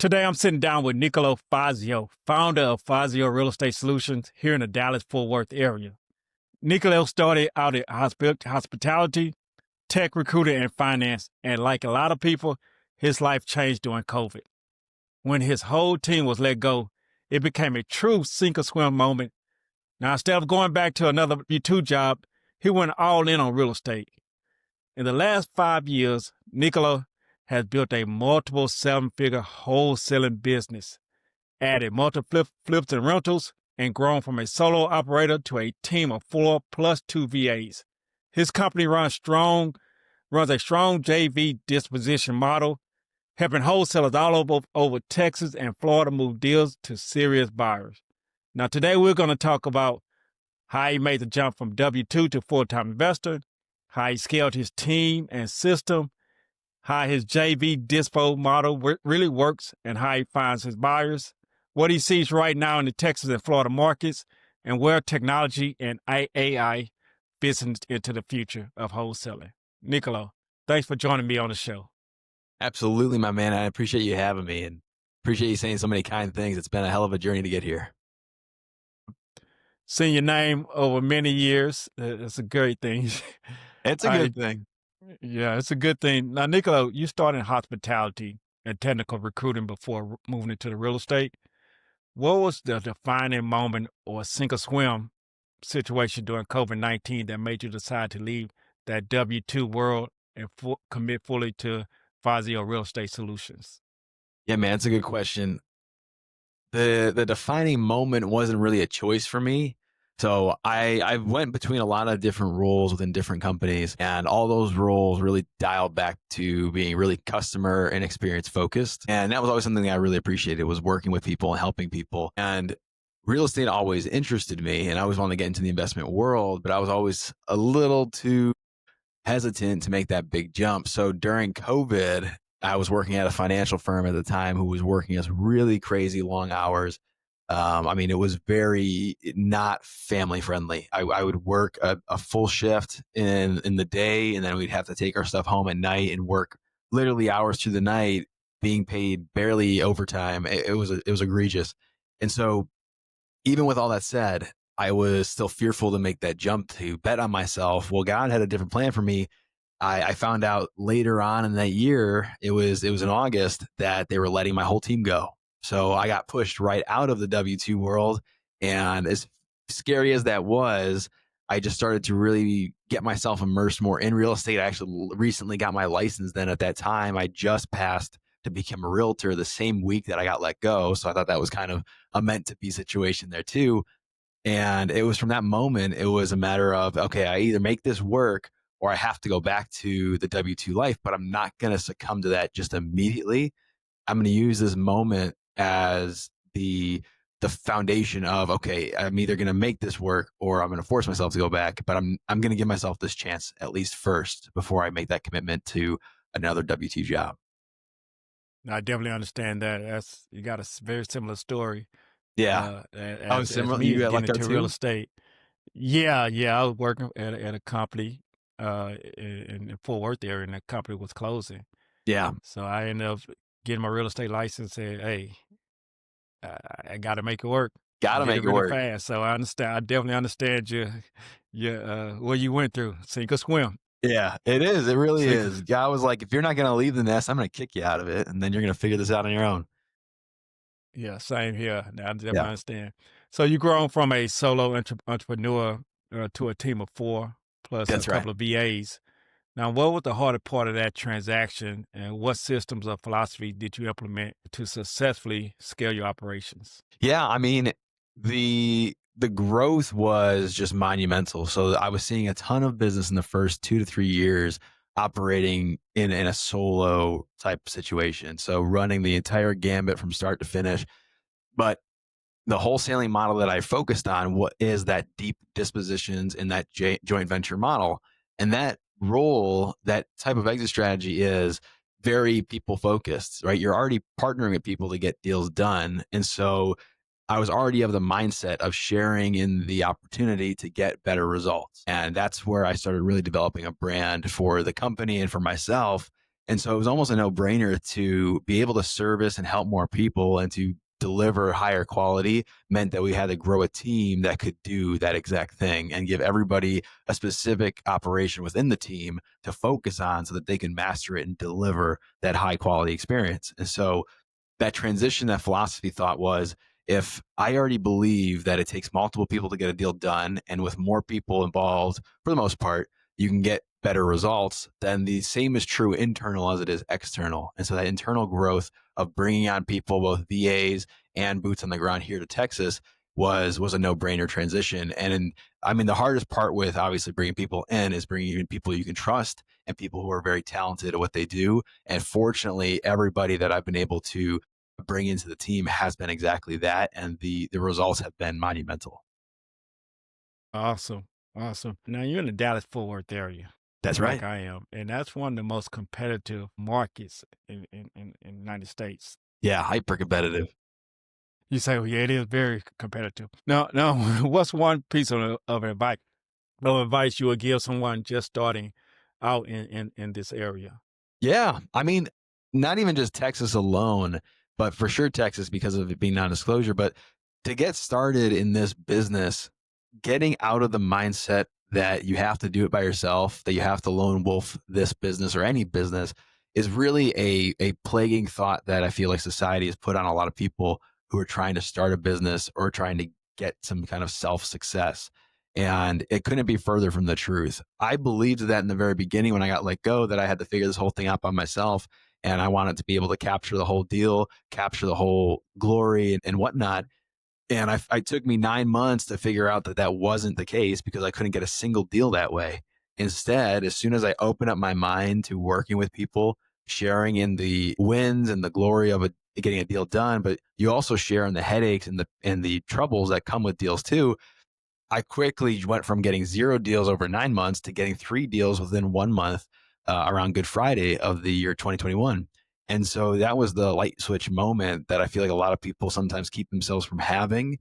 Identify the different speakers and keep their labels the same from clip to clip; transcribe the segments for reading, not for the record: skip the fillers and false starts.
Speaker 1: Today, I'm sitting down with Niccolo Fazio, founder of Fazio Real Estate Solutions here in the Dallas-Fort Worth area. Niccolo started out in hospitality, tech recruiting, and finance, and like a lot of people, his life changed during COVID. When his whole team was let go, it became a true sink-or-swim moment. Now, instead of going back to another W-2 job, he went all in on real estate. In the last 5 years, Niccolo has built a multiple seven-figure wholesaling business, added multiple flips and rentals, and grown from a solo operator to a team of 4 plus 2 VAs. His company runs a strong JV Disposition model, helping wholesalers all over Texas and Florida move deals to serious buyers. Now, today we're going to talk about how he made the jump from W-2 to full-time investor, how he scaled his team and system, how his JV Dispo model really works, and how he finds his buyers, what he sees right now in the Texas and Florida markets, and where technology and AI fits into the future of wholesaling. Niccolo, thanks for joining me on the show.
Speaker 2: Absolutely, my man. I appreciate you having me and appreciate you saying so many kind things. It's been a hell of a journey to get here.
Speaker 1: Seeing your name over many years, it's a great thing.
Speaker 2: It's a good thing.
Speaker 1: Yeah, it's a good thing. Now, Niccolo, you started in hospitality and technical recruiting before moving into the real estate. What was the defining moment or sink or swim situation during COVID-19 that made you decide to leave that W-2 world and commit fully to Fazio Real Estate Solutions?
Speaker 2: Yeah, man, it's a good question. The defining moment wasn't really a choice for me. So I went between a lot of different roles within different companies, and all those roles really dialed back to being really customer and experience focused. And that was always something that I really appreciated, was working with people and helping people. And real estate always interested me, and I always wanted to get into the investment world, but I was always a little too hesitant to make that big jump. So during COVID, I was working at a financial firm at the time who was working us really crazy long hours. It was very not family friendly. I would work a full shift in the day, and then we'd have to take our stuff home at night and work literally hours through the night, being paid barely overtime. It was egregious. And so even with all that said, I was still fearful to make that jump to bet on myself. Well, God had a different plan for me. I found out later on in that year, it was in August, that they were letting my whole team go. So I got pushed right out of the W-2 world. And as scary as that was, I just started to really get myself immersed more in real estate. I actually recently got my license then. At that time, I just passed to become a realtor the same week that I got let go. So I thought that was kind of a meant to be situation there too. And it was from that moment, it was a matter of, okay, I either make this work or I have to go back to the W-2 life, but I'm not going to succumb to that just immediately. I'm going to use this moment as the foundation of, okay, I'm either going to make this work or I'm going to force myself to go back, but I'm going to give myself this chance at least first before I make that commitment to another W-2 job.
Speaker 1: I definitely understand that. You got a very similar story.
Speaker 2: Yeah.
Speaker 1: Similar. You got like that too? Real estate. Yeah. I was working at a company in the Fort Worth area, and the company was closing.
Speaker 2: Yeah.
Speaker 1: So I ended up getting my real estate license. Said, hey, I got to make it work.
Speaker 2: Got to make it work
Speaker 1: fast. So I understand. I definitely understand your what you went through. Sink or swim.
Speaker 2: Yeah, it is. It really is. God was like, if you're not going to leave the nest, I'm going to kick you out of it, and then you're going to figure this out on your own.
Speaker 1: Yeah, same here. I definitely understand. So you grown from a solo entrepreneur to a team of 4 plus a couple of VAs. Now, what was the harder part of that transaction, and what systems or philosophy did you implement to successfully scale your operations?
Speaker 2: Yeah, the growth was just monumental. So I was seeing a ton of business in the first 2 to 3 years operating in a solo type situation. So running the entire gambit from start to finish. But the wholesaling model that I focused on, what is that deep dispositions in that joint venture model. And that role, that type of exit strategy is very people focused, right? You're already partnering with people to get deals done. And so I was already of the mindset of sharing in the opportunity to get better results. And that's where I started really developing a brand for the company and for myself. And so it was almost a no-brainer to be able to service and help more people and to deliver higher quality meant that we had to grow a team that could do that exact thing and give everybody a specific operation within the team to focus on so that they can master it and deliver that high quality experience. And so that transition, that philosophy thought was, if I already believe that it takes multiple people to get a deal done, and with more people involved, for the most part, you can get better results, then the same is true internal as it is external. And so that internal growth of bringing on people, both VAs and boots on the ground here to Texas, was a no-brainer transition. And I mean, the hardest part with obviously bringing people in is bringing in people you can trust and people who are very talented at what they do. And fortunately, everybody that I've been able to bring into the team has been exactly that. And the results have been monumental.
Speaker 1: Awesome. Awesome. Now you're in the Dallas-Fort Worth area,
Speaker 2: That's
Speaker 1: like
Speaker 2: right.
Speaker 1: I am, and that's one of the most competitive markets in the United States.
Speaker 2: Yeah, hyper competitive.
Speaker 1: You say, well, yeah, it is very competitive. Now, what's one piece of advice you would give someone just starting out in this area?
Speaker 2: Yeah. I mean, not even just Texas alone, but for sure Texas because of it being non-disclosure. But to get started in this business, getting out of the mindset that you have to do it by yourself, that you have to lone wolf this business or any business is really a plaguing thought that I feel like society has put on a lot of people who are trying to start a business or trying to get some kind of self-success. And it couldn't be further from the truth. I believed that in the very beginning when I got let go, that I had to figure this whole thing out by myself. And I wanted to be able to capture the whole deal, capture the whole glory and whatnot. And I took me 9 months to figure out that that wasn't the case because I couldn't get a single deal that way. Instead, as soon as I opened up my mind to working with people, sharing in the wins and the glory of getting a deal done, but you also share in the headaches and the troubles that come with deals too. I quickly went from getting 0 deals over 9 months to getting 3 deals within 1 month around Good Friday of the year 2021. And so that was the light switch moment that I feel like a lot of people sometimes keep themselves from having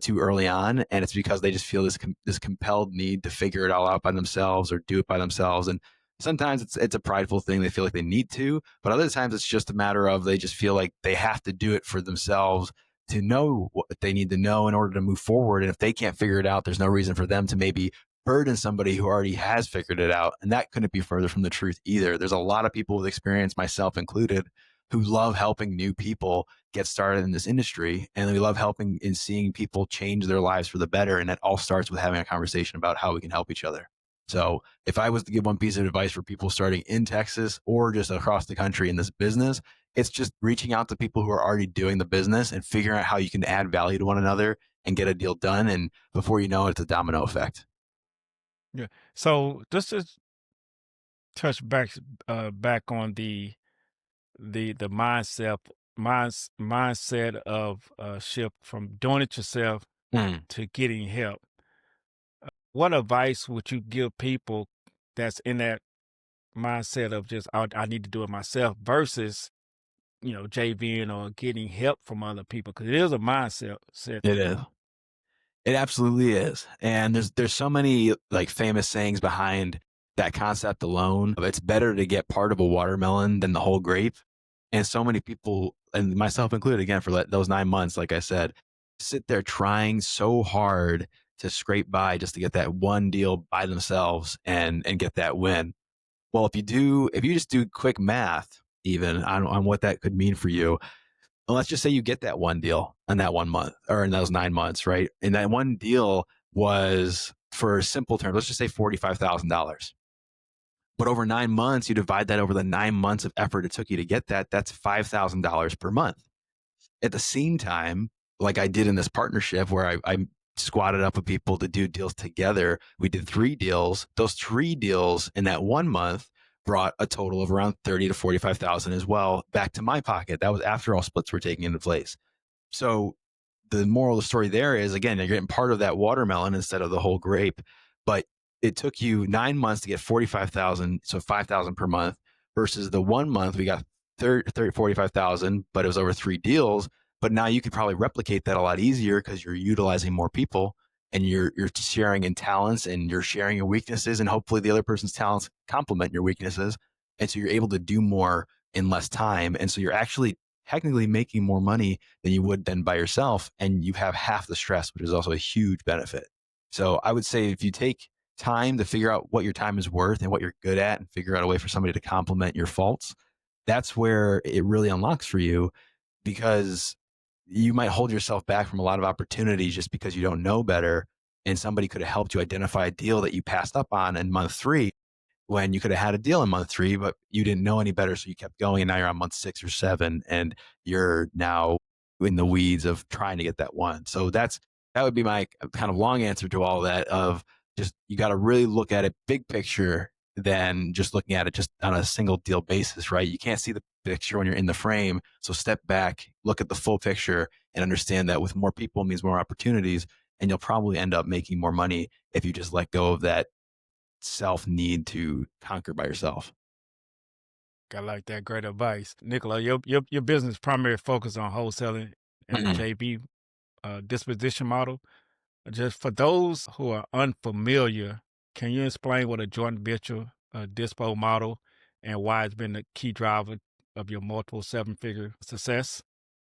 Speaker 2: too early on. And it's because they just feel this compelled need to figure it all out by themselves or do it by themselves. And sometimes it's a prideful thing. They feel like they need to, but other times it's just a matter of they just feel like they have to do it for themselves to know what they need to know in order to move forward. And if they can't figure it out, there's no reason for them to maybe burden somebody who already has figured it out. And that couldn't be further from the truth either. There's a lot of people with experience, myself included, who love helping new people get started in this industry. And we love helping and seeing people change their lives for the better. And that all starts with having a conversation about how we can help each other. So if I was to give one piece of advice for people starting in Texas or just across the country in this business, it's just reaching out to people who are already doing the business and figuring out how you can add value to one another and get a deal done. And before you know it, it's a domino effect.
Speaker 1: Yeah. So just to touch back on the mindset of shift from doing it yourself
Speaker 2: Mm.
Speaker 1: to getting help. What advice would you give people that's in that mindset of just I need to do it myself versus JVing or getting help from other people? Because it is a mindset
Speaker 2: It
Speaker 1: thing.
Speaker 2: is. It absolutely is. And there's so many like famous sayings behind that concept alone. It's better to get part of a watermelon than the whole grape. And so many people, and myself included, again, for those 9 months, like I said, sit there trying so hard to scrape by just to get that one deal by themselves and get that win. Well, if you just do quick math, even on what that could mean for you, and let's just say you get that one deal in that 1 month or in those 9 months, right? And that one deal was, for simple terms, let's just say $45,000. But over 9 months, you divide that over the 9 months of effort it took you to get that, that's $5,000 per month. At the same time, like I did in this partnership where I squatted up with people to do deals together, we did 3 deals. Those 3 deals in that 1 month brought a total of around 30 to 45,000 as well back to my pocket. That was after all splits were taking into place. So the moral of the story there is, again, you're getting part of that watermelon instead of the whole grape. But it took you 9 months to get 45,000, so 5,000 per month, versus the 1 month we got 45,000, but it was over 3 deals. But now you could probably replicate that a lot easier because you're utilizing more people and you're sharing in talents and you're sharing your weaknesses, and hopefully the other person's talents complement your weaknesses. And so you're able to do more in less time. And so you're actually technically making more money than you would then by yourself. And you have half the stress, which is also a huge benefit. So I would say if you take time to figure out what your time is worth and what you're good at and figure out a way for somebody to complement your faults, that's where it really unlocks for you, because you might hold yourself back from a lot of opportunities just because you don't know better. And somebody could have helped you identify a deal that you passed up on in month 3 when you could have had a deal in month 3, but you didn't know any better. So you kept going, and now you're on month 6 or 7 and you're now in the weeds of trying to get that one. So that would be my kind of long answer to all that, of just, you got to really look at it big picture than just looking at it just on a single deal basis, right? You can't see the picture when you're in the frame. So step back, look at the full picture, and understand that with more people means more opportunities, and you'll probably end up making more money if you just let go of that self need to conquer by yourself.
Speaker 1: I like that. Great advice. Niccolo, your business primary focus on wholesaling and the JV disposition model. Just for those who are unfamiliar, can you explain what a joint venture dispo model and why it's been the key driver of your multiple 7-figure success?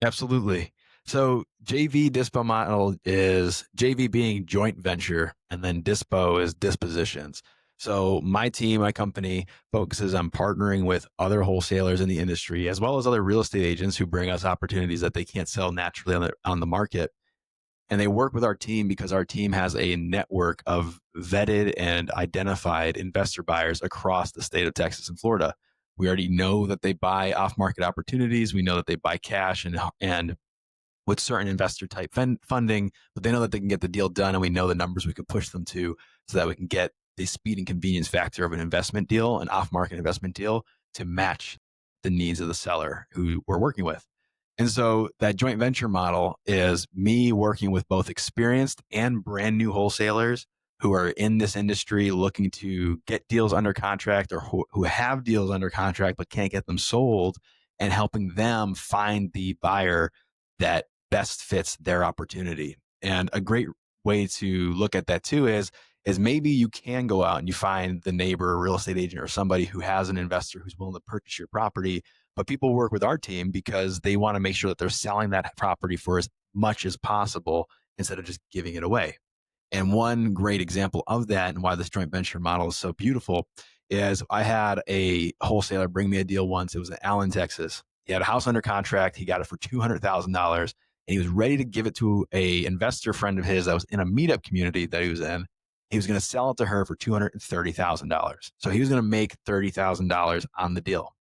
Speaker 2: Absolutely. So JV Dispo model is JV being joint venture, and then Dispo is dispositions. So my team, my company focuses on partnering with other wholesalers in the industry, as well as other real estate agents who bring us opportunities that they can't sell naturally on the market. And they work with our team because our team has a network of vetted and identified investor buyers across the state of Texas and Florida. We already know that they buy off-market opportunities. We know that they buy cash and with certain investor type funding, but they know that they can get the deal done, and we know the numbers we can push them to, so that we can get the speed and convenience factor of an investment deal, an off-market investment deal, to match the needs of the seller who we're working with. And so that joint venture model is me working with both experienced and brand new wholesalers who are in this industry looking to get deals under contract, or who have deals under contract but can't get them sold, and helping them find the buyer that best fits their opportunity. And a great way to look at that too is maybe you can go out and you find the neighbor, real estate agent, or somebody who has an investor who's willing to purchase your property. But people work with our team because they want to make sure that they're selling that property for as much as possible instead of just giving it away. And one great example of that, and why this joint venture model is so beautiful, is I had a wholesaler bring me a deal once. It was in Allen, Texas. He had a house under contract. He got it for $200,000, and he was ready to give it to a investor friend of his that was in a meetup community that he was in. He was going to sell it to her for $230,000. So he was going to make $30,000 on the deal.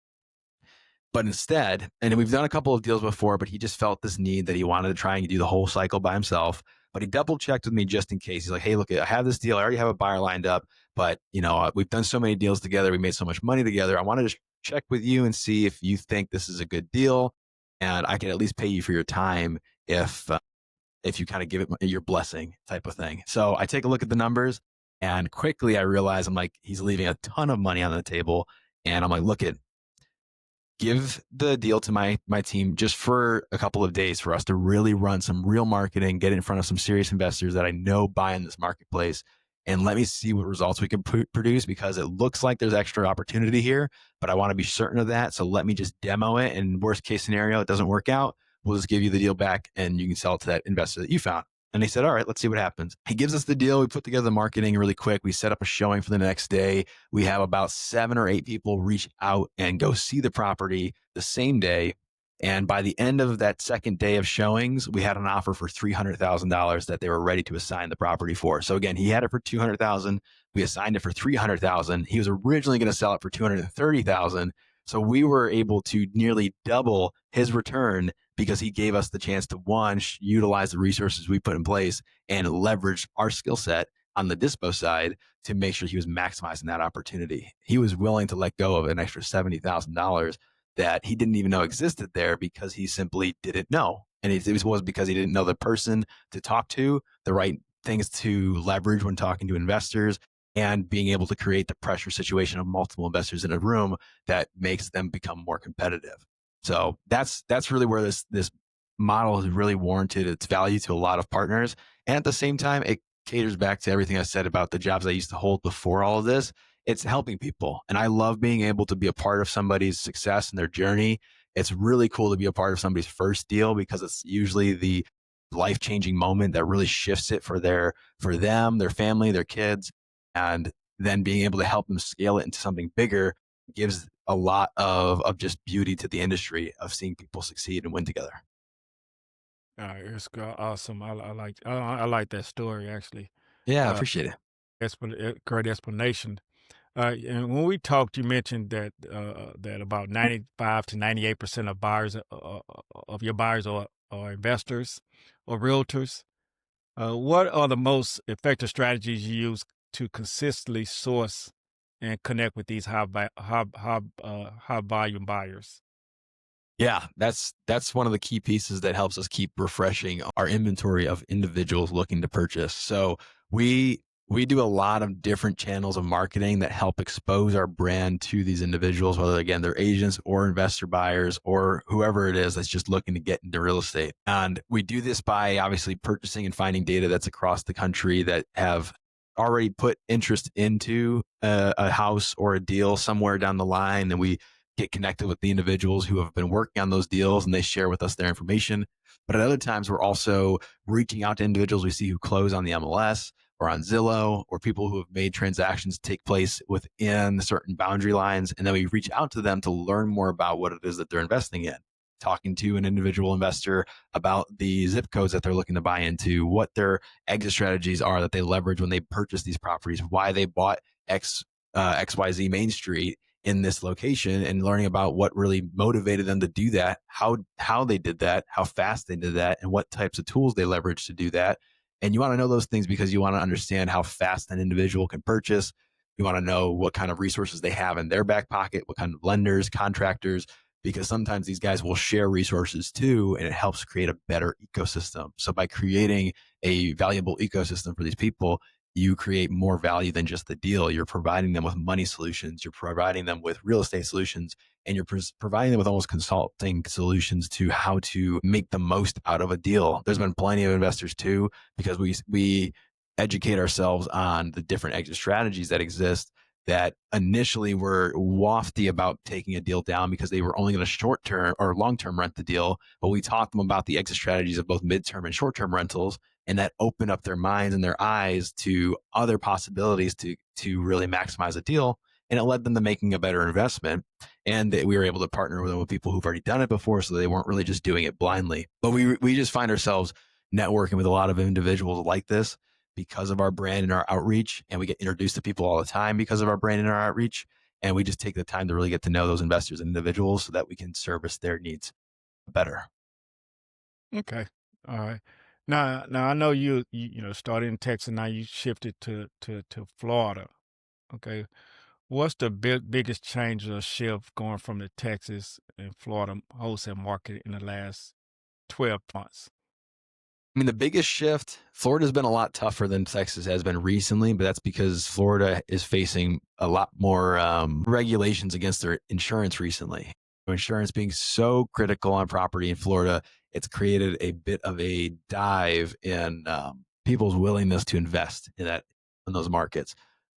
Speaker 2: But instead, and we've done a couple of deals before, but he just felt this need that he wanted to try and do the whole cycle by himself. But he double checked with me just in case. He's like, hey, look, I have this deal. I already have a buyer lined up, but we've done so many deals together. We made so much money together. I wanted to check with you and see if you think this is a good deal, and I can at least pay you for your time if you kind of give it your blessing, type of thing. So I take a look at the numbers, and quickly I realize, I'm like, he's leaving a ton of money on the table. And I'm like, look, give the deal to my team just for a couple of days for us to really run some real marketing, get it in front of some serious investors that I know buy in this marketplace, and let me see what results we can produce, because it looks like there's extra opportunity here, but I want to be certain of that. So let me just demo it. And worst case scenario, it doesn't work out, we'll just give you the deal back and you can sell it to that investor that you found. And he said, all right, let's see what happens. He gives us the deal. We put together the marketing really quick. We set up a showing for the next day. We have about 7 or 8 people reach out and go see the property the same day. And by the end of that second day of showings, we had an offer for $300,000 that they were ready to assign the property for. So again, he had it for $200,000. We assigned it for $300,000. He was originally going to sell it for $230,000. So we were able to nearly double his return, because he gave us the chance to, one, utilize the resources we put in place and leverage our skill set on the dispo side to make sure he was maximizing that opportunity. He was willing to let go of an extra $70,000 that he didn't even know existed there, because he simply didn't know. And it was because he didn't know the person to talk to, the right things to leverage when talking to investors, and being able to create the pressure situation of multiple investors in a room that makes them become more competitive. So that's really where this model has really warranted its value to a lot of partners. And at the same time, it caters back to everything I said about the jobs I used to hold before all of this. it's helping people. And I love being able to be a part of somebody's success and their journey. It's really cool to be a part of somebody's first deal because it's usually the life-changing moment that really shifts it for them, their family, their kids. And then being able to help them scale it into something bigger gives a lot of just beauty to the industry of seeing people succeed and win together.
Speaker 1: It's awesome. I like that story actually.
Speaker 2: Yeah, I
Speaker 1: Uh,
Speaker 2: appreciate it.
Speaker 1: Great explanation. And when we talked, you mentioned that about 95 to 98% of buyers of your buyers are investors or realtors. What are the most effective strategies you use to consistently source and connect with these high volume buyers?
Speaker 2: Yeah, that's one of the key pieces that helps us keep refreshing our inventory of individuals looking to purchase. So we do a lot of different channels of marketing that help expose our brand to these individuals, whether again they're agents or investor buyers or whoever it is that's just looking to get into real estate. And we do this by obviously purchasing and finding data that's across the country that have already put interest into a house or a deal somewhere down the line, and we get connected with the individuals who have been working on those deals and they share with us their information. But at other times, we're also reaching out to individuals we see who close on the MLS or on Zillow, or people who have made transactions take place within certain boundary lines. And then we reach out to them to learn more about what it is that they're investing in. Talking to an individual investor about the zip codes that they're looking to buy into, what their exit strategies are that they leverage when they purchase these properties, why they bought XYZ Main Street in this location, and learning about what really motivated them to do that, how they did that, how fast they did that, and what types of tools they leveraged to do that. And you want to know those things because you want to understand how fast an individual can purchase. You want to know what kind of resources they have in their back pocket, what kind of lenders, contractors, because sometimes these guys will share resources too, and it helps create a better ecosystem. So by creating a valuable ecosystem for these people, you create more value than just the deal. You're providing them with money solutions, you're providing them with real estate solutions, and you're providing them with almost consulting solutions to how to make the most out of a deal. There's been plenty of investors too, because we educate ourselves on the different exit strategies that exist that initially were wafty about taking a deal down because they were only going to short term or long term rent the deal. But we taught them about the exit strategies of both midterm and short term rentals, and that opened up their minds and their eyes to other possibilities to really maximize a deal. And it led them to making a better investment. And we were able to partner with them with people who've already done it before, so they weren't really just doing it blindly. But we just find ourselves networking with a lot of individuals like this because of our brand and our outreach. And we get introduced to people all the time because of our brand and our outreach. And we just take the time to really get to know those investors and individuals so that we can service their needs better.
Speaker 1: Okay. All right. Now I know you started in Texas. Now you shifted to Florida. Okay. What's the biggest change or shift going from the Texas and Florida wholesale market in the last 12 months?
Speaker 2: I mean, the biggest shift, Florida's been a lot tougher than Texas has been recently, but that's because Florida is facing a lot more regulations against their insurance recently. Insurance being so critical on property in Florida, it's created a bit of a dive in people's willingness to invest in those markets.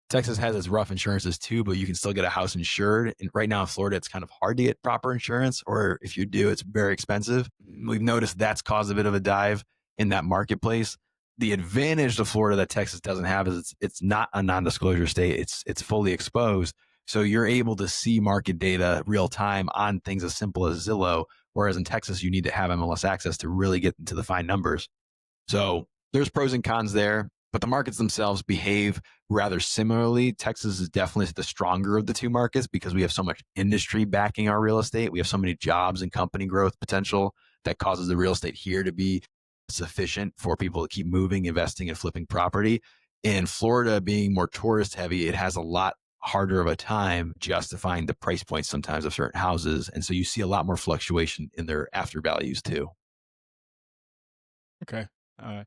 Speaker 2: Texas has its rough insurances too, but you can still get a house insured. And right now in Florida, it's kind of hard to get proper insurance, or if you do, it's very expensive. We've noticed that's caused a bit of a dive in that marketplace. The advantage to Florida that Texas doesn't have is it's not a non-disclosure state. It's fully exposed. So you're able to see market data real time on things as simple as Zillow, whereas in Texas, you need to have MLS access to really get into the fine numbers. So there's pros and cons there, but the markets themselves behave rather similarly. Texas is definitely the stronger of the two markets because we have so much industry backing our real estate. We have so many jobs and company growth potential that causes the real estate here to be sufficient for people to keep moving, investing, and flipping property. In Florida, being more tourist heavy, it has a lot harder of a time justifying the price points sometimes of certain houses. And so you see a lot more fluctuation in their after values too.
Speaker 1: Okay. All right.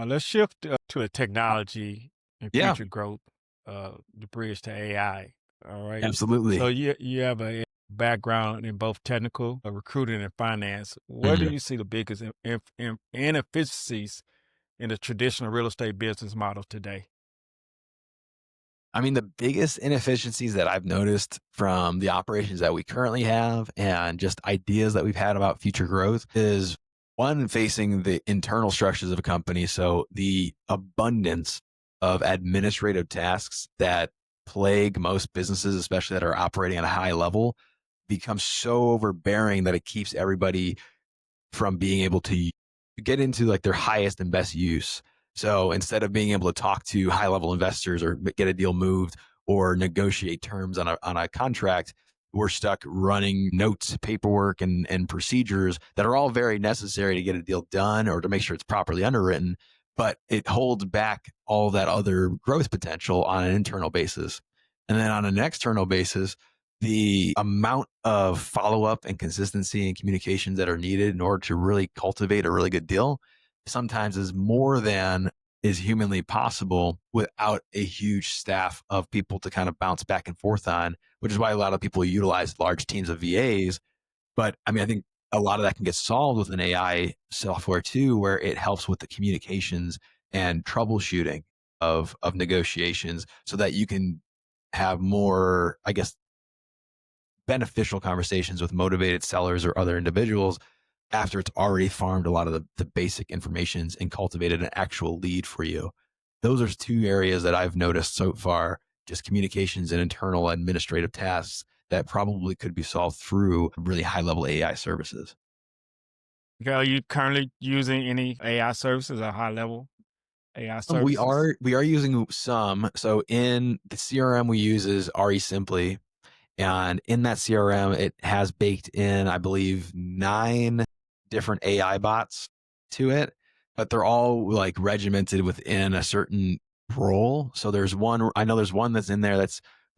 Speaker 1: Let's shift to the technology and
Speaker 2: Yeah,
Speaker 1: future growth, the bridge to AI. All right. So
Speaker 2: absolutely.
Speaker 1: you have a background in both technical recruiting and finance. Where do
Speaker 2: Mhm.
Speaker 1: you see the biggest inefficiencies in the traditional real estate business model today?
Speaker 2: I mean, the biggest inefficiencies that I've noticed from the operations that we currently have and just ideas that we've had about future growth is one, facing the internal structures of a company. So the abundance of administrative tasks that plague most businesses, especially that are operating at a high level, becomes so overbearing that it keeps everybody from being able to get into like their highest and best use. So instead of being able to talk to high level investors or get a deal moved or negotiate terms on a contract, we're stuck running notes, paperwork, and procedures that are all very necessary to get a deal done or to make sure it's properly underwritten. But it holds back all that other growth potential on an internal basis. And then on an external basis, the amount of follow-up and consistency and communications that are needed in order to really cultivate a really good deal sometimes is more than is humanly possible without a huge staff of people to kind of bounce back and forth on, which is why a lot of people utilize large teams of VAs. But I mean, I think a lot of that can get solved with an AI software too, where it helps with the communications and troubleshooting of negotiations so that you can have more, I guess, beneficial conversations with motivated sellers or other individuals after it's already farmed a lot of the basic informations and cultivated an actual lead for you. Those are two areas that I've noticed so far, just communications and internal administrative tasks that probably could be solved through really high level AI services.
Speaker 1: Okay, are you currently using any AI services or high level AI
Speaker 2: We
Speaker 1: services?
Speaker 2: are using some. So in the CRM we use is RE Simply. And in that CRM, it has baked in, I believe, 9 different AI bots to it, but they're all like regimented within a certain role. So there's one, I know there's one that's in there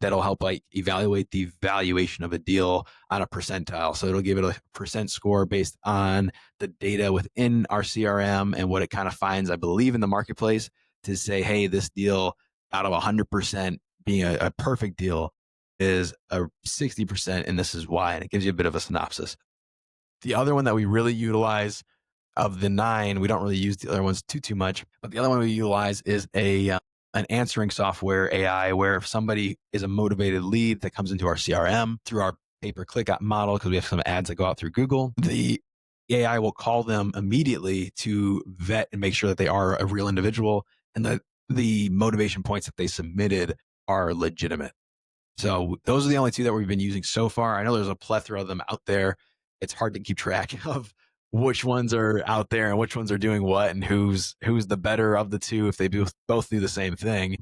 Speaker 2: that'll help like evaluate the valuation of a deal on a percentile. So it'll give it a percent score based on the data within our CRM and what it kind of finds, I believe, in the marketplace to say, hey, this deal out of 100% being a perfect deal is a 60%, and this is why. And it gives you a bit of a synopsis. The other one that we really utilize of the 9, we don't really use the other ones too much, but the other one we utilize is an answering software AI, where if somebody is a motivated lead that comes into our CRM through our pay-per-click model, because we have some ads that go out through Google, the AI will call them immediately to vet and make sure that they are a real individual and that the motivation points that they submitted are legitimate. So those are the only 2 that we've been using so far. I know there's a plethora of them out there. It's hard to keep track of which ones are out there and which ones are doing what and who's the better of the 2 if they both do the same thing.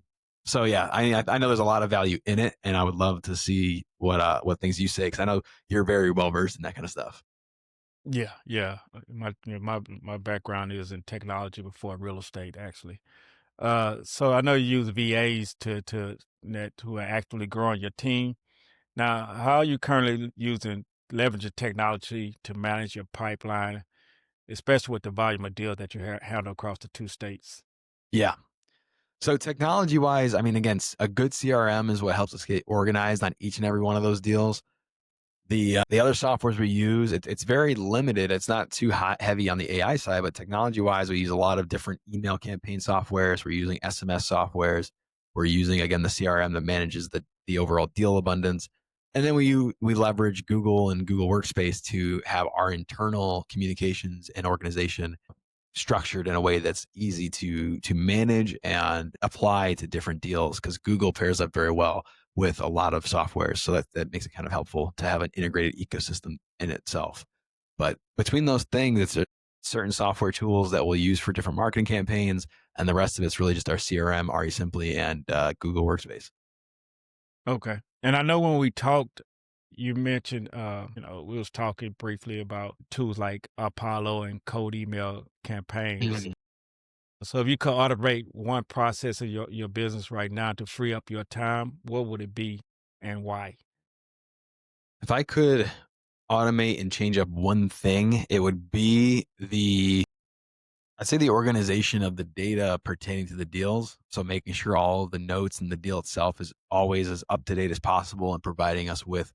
Speaker 2: So yeah, I know there's a lot of value in it, and I would love to see what things you say, because I know you're very well versed in that kind of stuff.
Speaker 1: Yeah, yeah. My background is in technology before real estate, actually. So I know you use VAs to net who are actually growing your team. Now, how are you currently using leveraging technology to manage your pipeline, especially with the volume of deals that you handle across the 2 states?
Speaker 2: Yeah. So technology wise, I mean, again, a good CRM is what helps us get organized on each and every one of those deals. The other softwares we use, it's very limited. It's not too heavy on the AI side, but technology wise, we use a lot of different email campaign softwares. We're using SMS softwares. We're using, again, the CRM that manages the overall deal abundance. And then we leverage Google and Google Workspace to have our internal communications and organization structured in a way that's easy to manage and apply to different deals, because Google pairs up very well with a lot of software. So that makes it kind of helpful to have an integrated ecosystem in itself. But between those things, it's certain software tools that we'll use for different marketing campaigns. And the rest of it's really just our CRM, RE Simply, and Google Workspace.
Speaker 1: Okay. And I know when we talked, you mentioned, we was talking briefly about tools like Apollo and cold email campaigns.
Speaker 2: Mhm.
Speaker 1: So if you could automate one process of your business right now to free up your time, what would it be and why?
Speaker 2: If I could automate and change up one thing, it would be I'd say the organization of the data pertaining to the deals. So making sure all the notes and the deal itself is always as up to date as possible and providing us with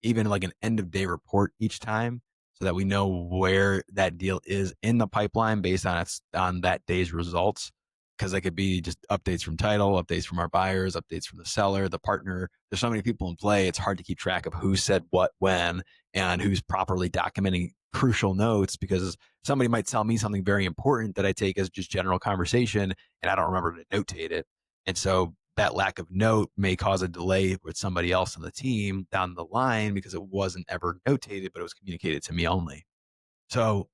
Speaker 2: even like an end of day report each time so that we know where that deal is in the pipeline based on on that day's results. because they could be just updates from title, updates from our buyers, updates from the seller, the partner. There's so many people in play. It's hard to keep track of who said what, when, and who's properly documenting crucial notes, because somebody might tell me something very important that I take as just general conversation and I don't remember to notate it. And so that lack of note may cause a delay with somebody else on the team down the line because it wasn't ever notated, but it was communicated to me only. So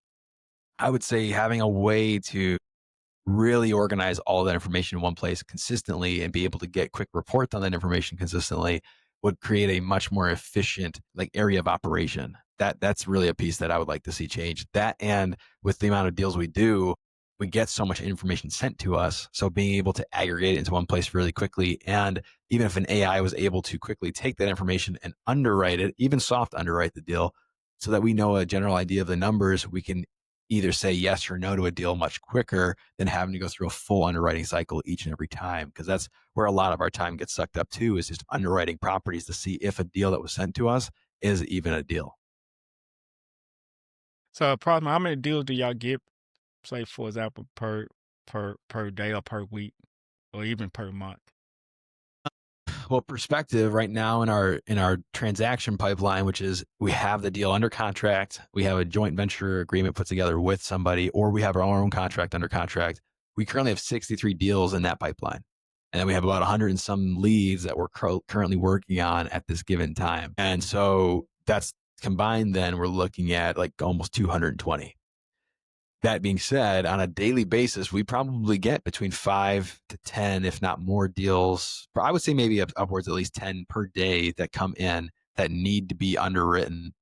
Speaker 2: I would say having a way to really organize all of that information in one place consistently and be able to get quick reports on that information consistently would create a much more efficient like area of operation. That's really a piece that I would like to see change. That, and with the amount of deals we do, we get so much information sent to us. So being able to aggregate it into one place really quickly, and even if an AI was able to quickly take that information and underwrite it, even soft underwrite the deal, so that we know a general idea of the numbers, we can either say yes or no to a deal much quicker than having to go through a full underwriting cycle each and every time. Because that's where a lot of our time gets sucked up too, is just underwriting properties to see if a deal that was sent to us is even a deal.
Speaker 1: So, approximately, how many deals do y'all get, say, for example, per day or per week, or even per month?
Speaker 2: Well, perspective right now in our transaction pipeline, which is we have the deal under contract, we have a joint venture agreement put together with somebody, or we have our own contract under contract. We currently have 63 deals in that pipeline. And then we have about 100 and some leads that we're currently working on at this given time. And so that's combined, then we're looking at like almost 220. That being said, on a daily basis, we probably get between 5 to 10, if not more deals. I would say maybe upwards at least 10 per day that come in that need to be underwritten,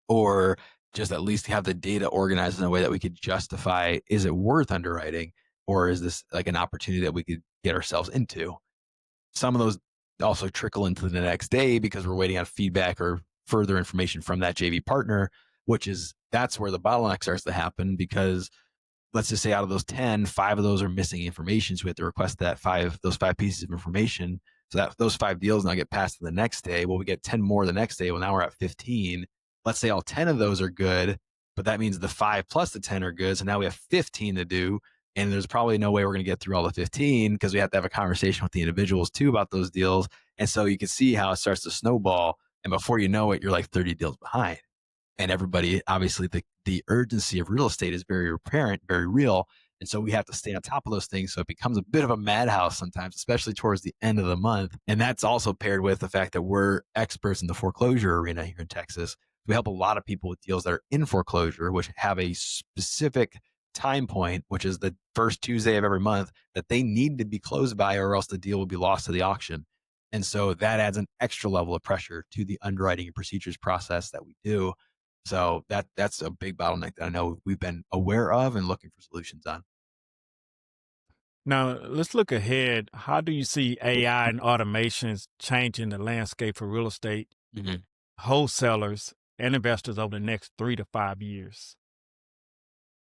Speaker 2: or just at least have the data organized in a way that we could justify, is it worth underwriting, or is this like an opportunity that we could get ourselves into? Some of those also trickle into the next day because we're waiting on feedback or further information from that JV partner, that's where the bottleneck starts to happen. Because let's just say out of those 10, 5 of those are missing information. So we have to request those five pieces of information. So that those 5 deals now get passed to the next day. Well, we get 10 more the next day. Well, now we're at 15. Let's say all 10 of those are good, but that means the 5 plus the 10 are good. So now we have 15 to do. And there's probably no way we're going to get through all the 15 because we have to have a conversation with the individuals too about those deals. And so you can see how it starts to snowball. And before you know it, you're like 30 deals behind. And everybody, obviously, the urgency of real estate is very apparent, very real. And so we have to stay on top of those things. So it becomes a bit of a madhouse sometimes, especially towards the end of the month. And that's also paired with the fact that we're experts in the foreclosure arena here in Texas. We help a lot of people with deals that are in foreclosure, which have a specific time point, which is the first Tuesday of every month, that they need to be closed by, or else the deal will be lost to the auction. And so that adds an extra level of pressure to the underwriting and procedures process that we do. So that's a big bottleneck that I know we've been aware of and looking for solutions on.
Speaker 1: Now, let's look ahead. How do you see AI and automations changing the landscape for real estate
Speaker 2: Mhm.
Speaker 1: wholesalers and investors over the next 3 to 5 years?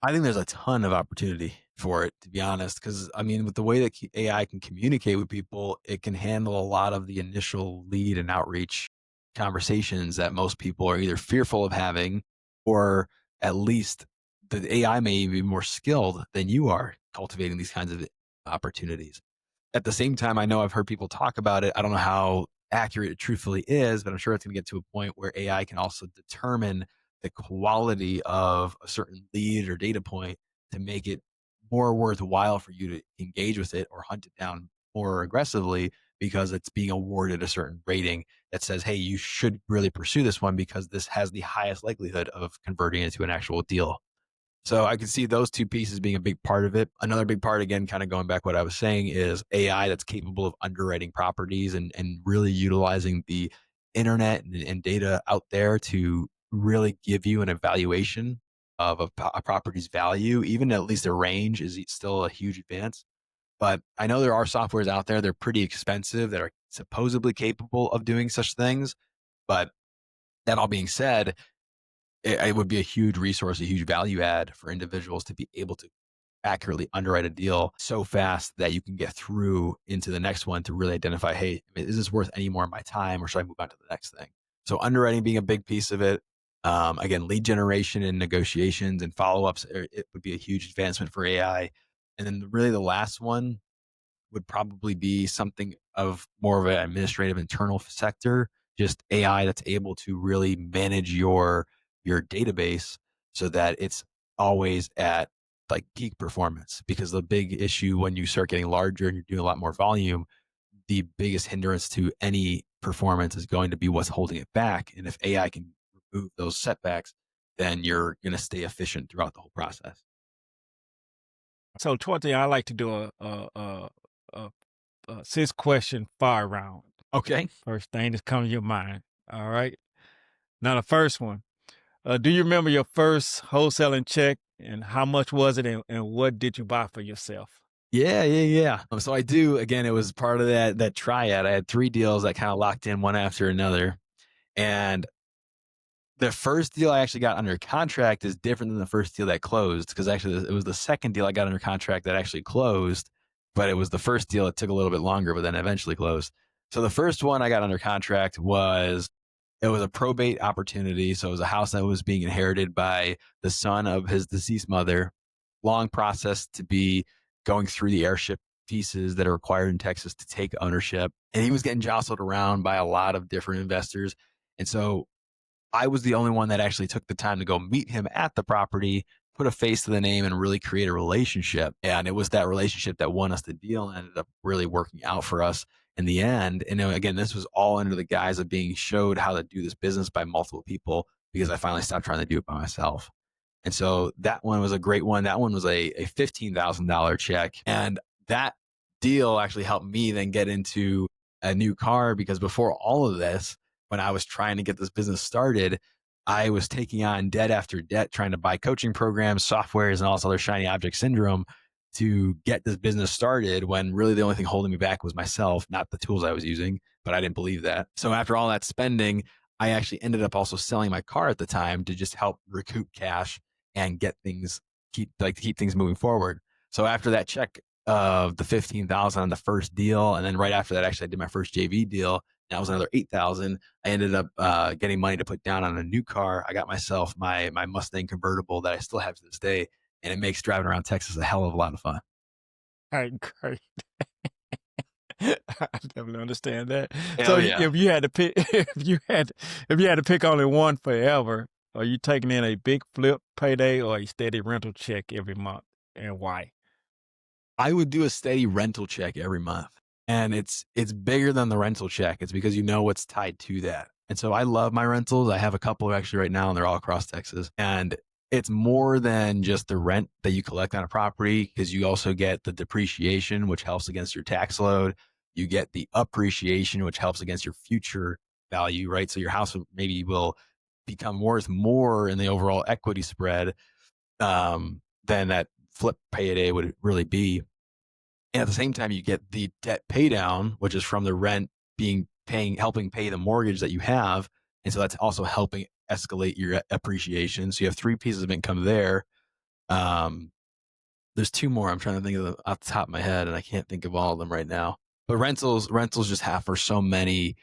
Speaker 2: I think there's a ton of opportunity for it, to be honest, because I mean, with the way that AI can communicate with people, it can handle a lot of the initial lead and outreach conversations that most people are either fearful of having, or at least the AI may even be more skilled than you are cultivating these kinds of opportunities. At the same time, I know I've heard people talk about it. I don't know how accurate it truthfully is, but I'm sure it's going to get to a point where AI can also determine the quality of a certain lead or data point to make it more worthwhile for you to engage with it or hunt it down more aggressively, because it's being awarded a certain rating that says, hey, you should really pursue this one because this has the highest likelihood of converting into an actual deal. So I can see those two pieces being a big part of it. Another big part, again, kind of going back what I was saying, is AI that's capable of underwriting properties and really utilizing the internet and data out there to really give you an evaluation of a property's value. Even at least a range is still a huge advance. But I know there are softwares out there, they're pretty expensive, that are supposedly capable of doing such things. But that all being said, it would be a huge resource, a huge value add for individuals to be able to accurately underwrite a deal so fast that you can get through into the next one to really identify, hey, is this worth any more of my time, or should I move on to the next thing? So underwriting being a big piece of it. Again, lead generation and negotiations and follow-ups, it would be a huge advancement for AI. And then really the last one would probably be something of more of an administrative internal sector, just AI that's able to really manage your database so that it's always at like peak performance. Because the big issue when you start getting larger and you're doing a lot more volume, the biggest hindrance to any performance is going to be what's holding it back. And if AI can remove those setbacks, then you're going to stay efficient throughout the whole process.
Speaker 1: So, Twenty, I like to do a 6-question fire round.
Speaker 2: Okay.
Speaker 1: First thing that's come to your mind. All right. Now, the first one. Do you remember your first wholesaling check, and how much was it, and what did you buy for yourself?
Speaker 2: Yeah. So I do. Again, it was part of that triad. I had 3 deals that kind of locked in one after another, and the first deal I actually got under contract is different than the first deal that closed, because actually it was the second deal I got under contract that actually closed, but it was the first deal that took a little bit longer, but then eventually closed. So the first one I got under contract was a probate opportunity. So it was a house that was being inherited by the son of his deceased mother. Long process to be going through the heirship pieces that are required in Texas to take ownership. And he was getting jostled around by a lot of different investors. And so I was the only one that actually took the time to go meet him at the property, put a face to the name, and really create a relationship. And it was that relationship that won us the deal and ended up really working out for us in the end. And again, this was all under the guise of being showed how to do this business by multiple people, because I finally stopped trying to do it by myself. And so that one was a great one. That one was a $15,000 check. And that deal actually helped me then get into a new car, because before all of this, when I was trying to get this business started, I was taking on debt after debt, trying to buy coaching programs, softwares, and all this other shiny object syndrome to get this business started, when really the only thing holding me back was myself, not the tools I was using. But I didn't believe that. So after all that spending, I actually ended up also selling my car at the time to just help recoup cash and get things, keep things moving forward. So after that check of the 15,000 on the first deal, and then right after that, actually I did my first JV deal. That was another 8,000. I ended up getting money to put down on a new car. I got myself my Mustang convertible that I still have to this day, and it makes driving around Texas a hell of a lot of fun.
Speaker 1: All right, great. I definitely understand that.
Speaker 2: Hell
Speaker 1: So
Speaker 2: yeah.
Speaker 1: if you had to pick, if you had to pick only one forever, are you taking in a big flip payday or a steady rental check every month, and why?
Speaker 2: I would do a steady rental check every month. And it's bigger than the rental check. It's because you know what's tied to that. And so I love my rentals. I have a couple actually right now, and they're all across Texas. And it's more than just the rent that you collect on a property, because you also get the depreciation, which helps against your tax load. You get the appreciation, which helps against your future value, right? So your house maybe will become worth more in the overall equity spread than that flip payday would really be. And at the same time, you get the debt pay down, which is from the rent helping pay the mortgage that you have. And so that's also helping escalate your appreciation. So you have 3 pieces of income there. There's 2 more I'm trying to think of off the top of my head, and I can't think of all of them right now. But rentals just have for so many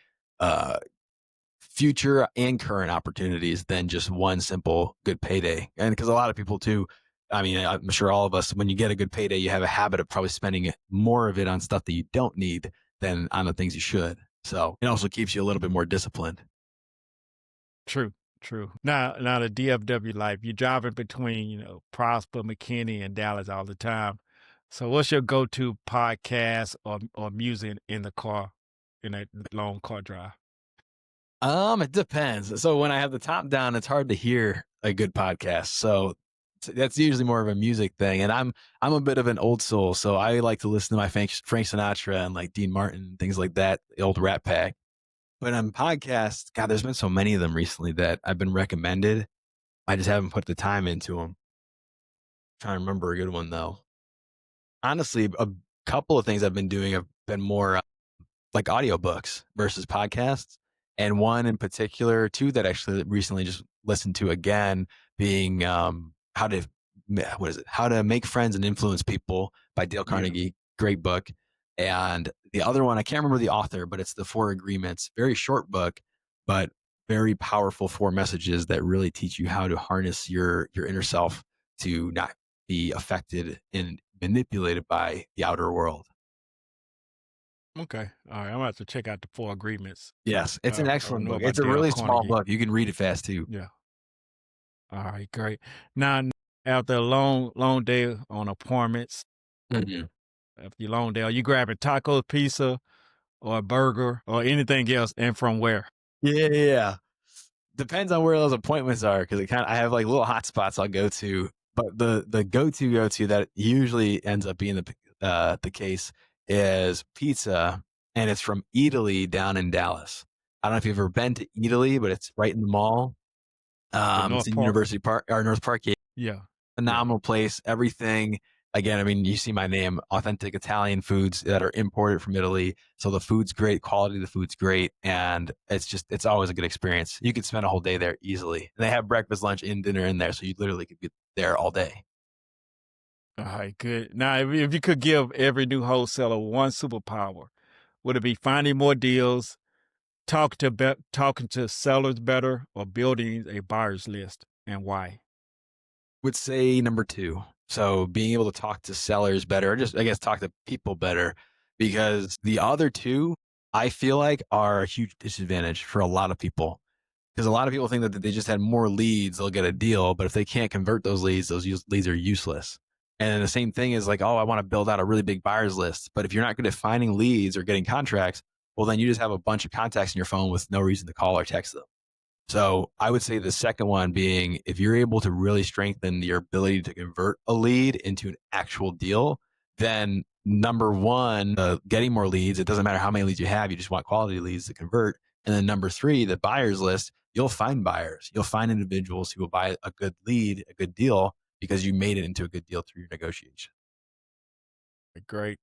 Speaker 2: future and current opportunities than just one simple good payday. And because a lot of people too, I mean, I'm sure all of us, when you get a good payday, you have a habit of probably spending more of it on stuff that you don't need than on the things you should. So it also keeps you a little bit more disciplined.
Speaker 1: True. Now the DFW life, you're driving between, Prosper, McKinney, and Dallas all the time. So what's your go-to podcast or music in the car, in that long car drive?
Speaker 2: It depends. So when I have the top down, it's hard to hear a good podcast. So that's usually more of a music thing. And I'm a bit of an old soul, so I like to listen to my Frank Sinatra and like Dean Martin, things like that, the old Rat Pack. But on podcasts, God, there's been so many of them recently that I've been recommended. I just haven't put the time into them. Trying to remember a good one though. Honestly, a couple of things I've been doing have been more like audiobooks versus podcasts. And one in particular, 2 that actually recently just listened to again, being How to Make Friends and Influence People by Dale Carnegie. Great book. And the other one, I can't remember the author, but it's the 4 Agreements. Very short book, but very powerful 4 messages that really teach you how to harness your inner self to not be affected in manipulated by the outer world.
Speaker 1: Okay. All right. I'm about to check out the 4 Agreements.
Speaker 2: Yes, it's an
Speaker 1: I don't
Speaker 2: excellent
Speaker 1: know
Speaker 2: book.
Speaker 1: about
Speaker 2: It's a
Speaker 1: Dale
Speaker 2: really small
Speaker 1: Carnegie.
Speaker 2: book. You can read it fast too.
Speaker 1: Yeah. All right. Great. Now, after a long day on appointments,
Speaker 2: Mhm.
Speaker 1: after your long day, are you grabbing tacos, pizza, or a burger, or anything else, and from where?
Speaker 2: Yeah. Depends on where those appointments are because I have like little hot spots I'll go to, but the go to that usually ends up being the case is pizza, and it's from Italy down in Dallas. I don't know if you've ever been to Italy, but it's right in the mall.
Speaker 1: In
Speaker 2: It's
Speaker 1: North
Speaker 2: in
Speaker 1: Park?
Speaker 2: University Park or North Park. Yeah,
Speaker 1: Yeah. Yeah.
Speaker 2: phenomenal place. Everything. Again, I mean, you see my name, authentic Italian foods that are imported from Italy. So the food's great, quality of the food's great. And it's always a good experience. You could spend a whole day there easily. And they have breakfast, lunch, and dinner in there. So you literally could be there all day.
Speaker 1: All right. Good. Now, if you could give every new wholesaler one superpower, would it be finding more deals, talking to sellers better, or building a buyer's list, and why?
Speaker 2: Would say number 2. So being able to talk to sellers better, or just, I guess, talk to people better, because the other 2, I feel like are a huge disadvantage for a lot of people. Because a lot of people think that they just had more leads, they'll get a deal. But if they can't convert those leads leads are useless. And the same thing is like, oh, I want to build out a really big buyer's list. But if you're not good at finding leads or getting contracts, well, then you just have a bunch of contacts in your phone with no reason to call or text them. So I would say the second one being, if you're able to really strengthen your ability to convert a lead into an actual deal, then number one, getting more leads, it doesn't matter how many leads you have, you just want quality leads to convert. And then number 3, the buyer's list, you'll find buyers. You'll find individuals who will buy a good lead, a good deal, because you made it into a good deal through your negotiation.
Speaker 1: Great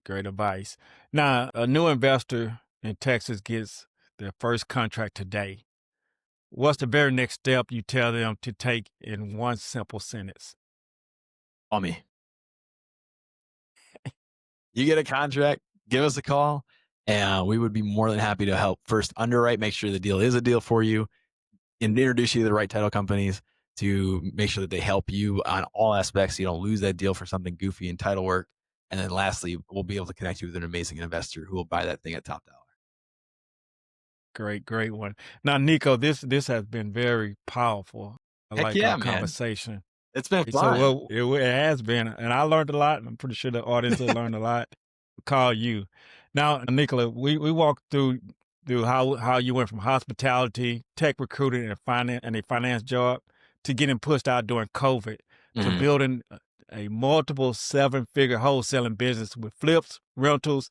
Speaker 1: advice. Now, a new investor in Texas gets their first contract today. What's the very next step you tell them to take in one simple sentence?
Speaker 2: Call me. You get a contract, give us a call, and we would be more than happy to help first underwrite, make sure the deal is a deal for you, and introduce you to the right title companies to make sure that they help you on all aspects so you don't lose that deal for something goofy in title work. And then lastly, we'll be able to connect you with an amazing investor who will buy that thing at top dollar.
Speaker 1: Great one. Now, Nico, this has been very powerful. I
Speaker 2: Heck
Speaker 1: like
Speaker 2: yeah,
Speaker 1: our
Speaker 2: man.
Speaker 1: conversation.
Speaker 2: It's been
Speaker 1: So
Speaker 2: fun.
Speaker 1: well, it has been, and I learned a lot, and I'm pretty sure the audience has learned a lot. Call you. Now, Nicola, we walked through how you went from hospitality, tech recruiting, and a finance job to getting pushed out during COVID to
Speaker 2: Mhm.
Speaker 1: building a multiple 7-figure wholesaling business with flips, rentals,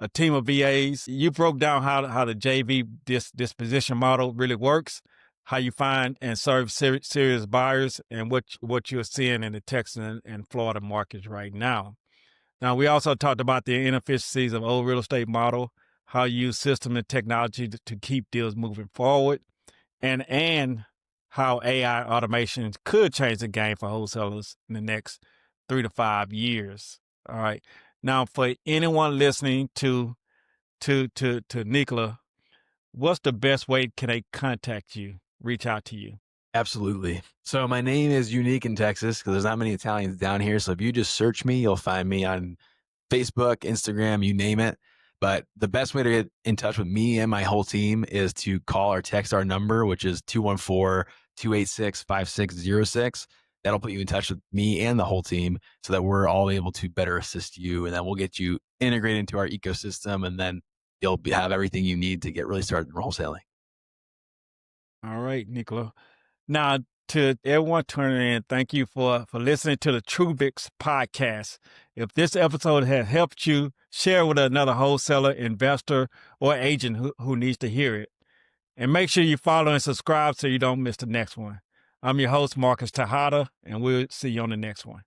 Speaker 1: a team of VAs. You broke down how the JV disposition model really works, how you find and serve serious buyers, and what you're seeing in the Texas and Florida markets right now. Now, we also talked about the inefficiencies of old real estate model, how you use system and technology to keep deals moving forward, and how AI automation could change the game for wholesalers in the next 3 to 5 years. All right. Now, for anyone listening to Nicola, what's the best way can they contact you, reach out to you?
Speaker 2: Absolutely. So my name is unique in Texas because there's not many Italians down here. So if you just search me, you'll find me on Facebook, Instagram, you name it. But the best way to get in touch with me and my whole team is to call or text our number, which is 214-286-5606. That'll put you in touch with me and the whole team so that we're all able to better assist you. And then we'll get you integrated into our ecosystem. And then you'll have everything you need to get really started in wholesaling.
Speaker 1: All right, Nicola. Now, to everyone tuning in, thank you for listening to the Truvix Podcast. If this episode has helped you, share with another wholesaler, investor, or agent who needs to hear it. And make sure you follow and subscribe so you don't miss the next one. I'm your host, Marcus Tejada, and we'll see you on the next one.